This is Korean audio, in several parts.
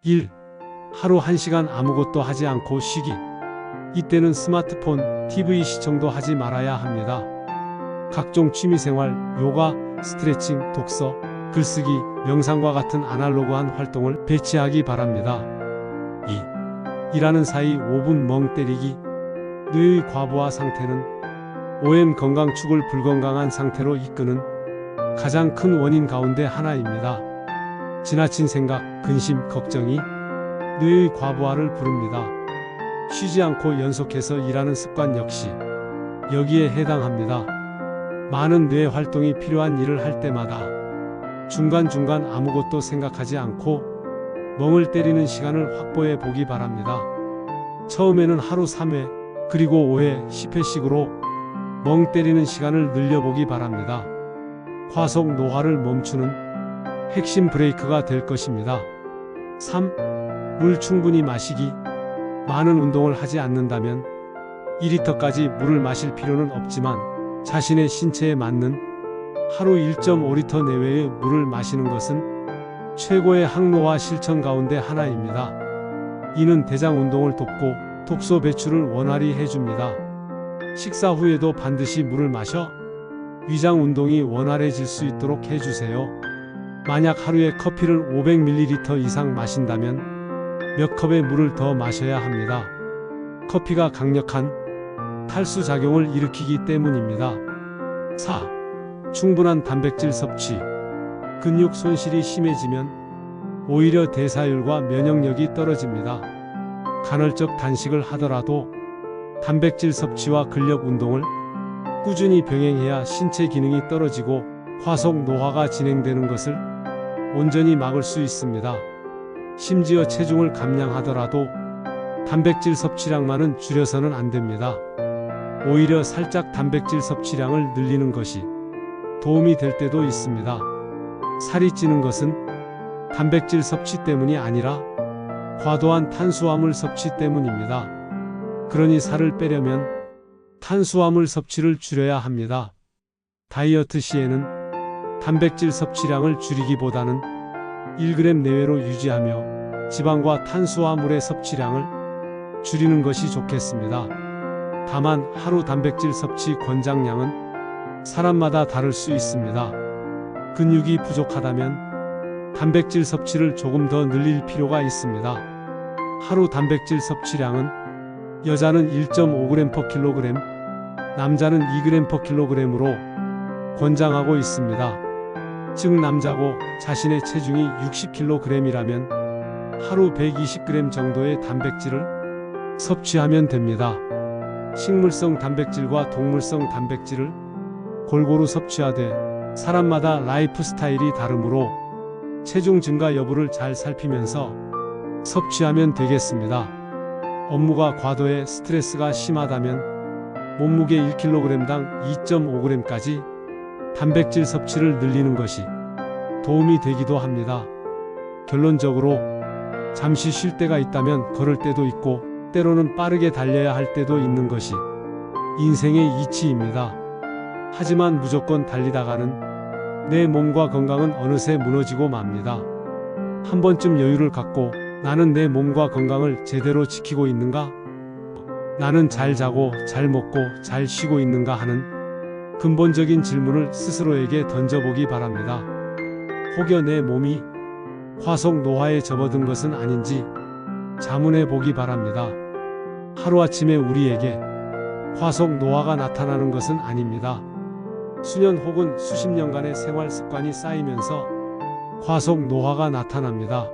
1. 하루 1시간 아무것도 하지 않고 쉬기. 이때는 스마트폰, TV 시청도 하지 말아야 합니다. 각종 취미생활, 요가, 스트레칭, 독서, 글쓰기, 명상과 같은 아날로그한 활동을 배치하기 바랍니다. 2. 일하는 사이 5분 멍 때리기. 뇌의 과부하 상태는 OM 건강축을 불건강한 상태로 이끄는 가장 큰 원인 가운데 하나입니다. 지나친 생각, 근심, 걱정이 뇌의 과부하를 부릅니다. 쉬지 않고 연속해서 일하는 습관 역시 여기에 해당합니다. 많은 뇌 활동이 필요한 일을 할 때마다 중간중간 아무것도 생각하지 않고 멍을 때리는 시간을 확보해 보기 바랍니다. 처음에는 하루 3회, 그리고 5회, 10회씩으로 멍 때리는 시간을 늘려보기 바랍니다. 과속 노화를 멈추는 핵심 브레이크가 될 것입니다. 3. 물 충분히 마시기. 많은 운동을 하지 않는다면 2리터까지 물을 마실 필요는 없지만 자신의 신체에 맞는 하루 1.5리터 내외의 물을 마시는 것은 최고의 항노화 실천 가운데 하나입니다. 이는 대장 운동을 돕고 독소 배출을 원활히 해줍니다. 식사 후에도 반드시 물을 마셔 위장 운동이 원활해질 수 있도록 해주세요. 만약 하루에 커피를 500ml 이상 마신다면 몇 컵의 물을 더 마셔야 합니다. 커피가 강력한 탈수 작용을 일으키기 때문입니다. 4. 충분한 단백질 섭취. 근육 손실이 심해지면 오히려 대사율과 면역력이 떨어집니다. 간헐적 단식을 하더라도 단백질 섭취와 근력 운동을 꾸준히 병행해야 신체 기능이 떨어지고 과속 노화가 진행되는 것을 온전히 막을 수 있습니다. 심지어 체중을 감량하더라도 단백질 섭취량만은 줄여서는 안 됩니다. 오히려 살짝 단백질 섭취량을 늘리는 것이 도움이 될 때도 있습니다. 살이 찌는 것은 단백질 섭취 때문이 아니라 과도한 탄수화물 섭취 때문입니다. 그러니 살을 빼려면 탄수화물 섭취를 줄여야 합니다. 다이어트 시에는 단백질 섭취량을 줄이기보다는 1g 내외로 유지하며 지방과 탄수화물의 섭취량을 줄이는 것이 좋겠습니다. 다만 하루 단백질 섭취 권장량은 사람마다 다를 수 있습니다. 근육이 부족하다면 단백질 섭취를 조금 더 늘릴 필요가 있습니다. 하루 단백질 섭취량은 여자는 1.5g/kg, 남자는 2g/kg으로 권장하고 있습니다. 즉 남자고 자신의 체중이 60kg이라면 하루 120g 정도의 단백질을 섭취하면 됩니다. 식물성 단백질과 동물성 단백질을 골고루 섭취하되 사람마다 라이프 스타일이 다르므로 체중 증가 여부를 잘 살피면서 섭취하면 되겠습니다. 업무가 과도해 스트레스가 심하다면 몸무게 1kg당 2.5g까지 단백질 섭취를 늘리는 것이 도움이 되기도 합니다. 결론적으로 잠시 쉴 때가 있다면 걸을 때도 있고 때로는 빠르게 달려야 할 때도 있는 것이 인생의 이치입니다. 하지만 무조건 달리다가는 내 몸과 건강은 어느새 무너지고 맙니다. 한 번쯤 여유를 갖고 나는 내 몸과 건강을 제대로 지키고 있는가? 나는 잘 자고 잘 먹고 잘 쉬고 있는가 하는 근본적인 질문을 스스로에게 던져보기 바랍니다. 혹여 내 몸이 과속 노화에 접어든 것은 아닌지 자문해 보기 바랍니다. 하루아침에 우리에게 과속 노화가 나타나는 것은 아닙니다. 수년 혹은 수십 년간의 생활 습관이 쌓이면서 과속 노화가 나타납니다.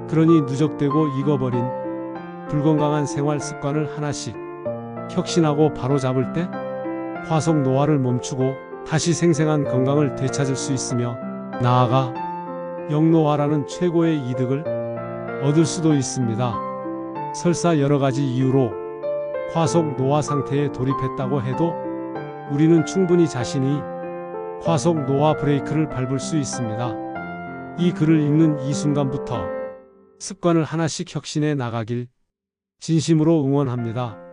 그러니 누적되고 익어버린 불건강한 생활 습관을 하나씩 혁신하고 바로잡을 때 과속 노화를 멈추고 다시 생생한 건강을 되찾을 수 있으며 나아가 영노화라는 최고의 이득을 얻을 수도 있습니다. 설사 여러 가지 이유로 과속 노화 상태에 돌입했다고 해도 우리는 충분히 자신이 과속 노화 브레이크를 밟을 수 있습니다. 이 글을 읽는 이 순간부터 습관을 하나씩 혁신해 나가길 진심으로 응원합니다.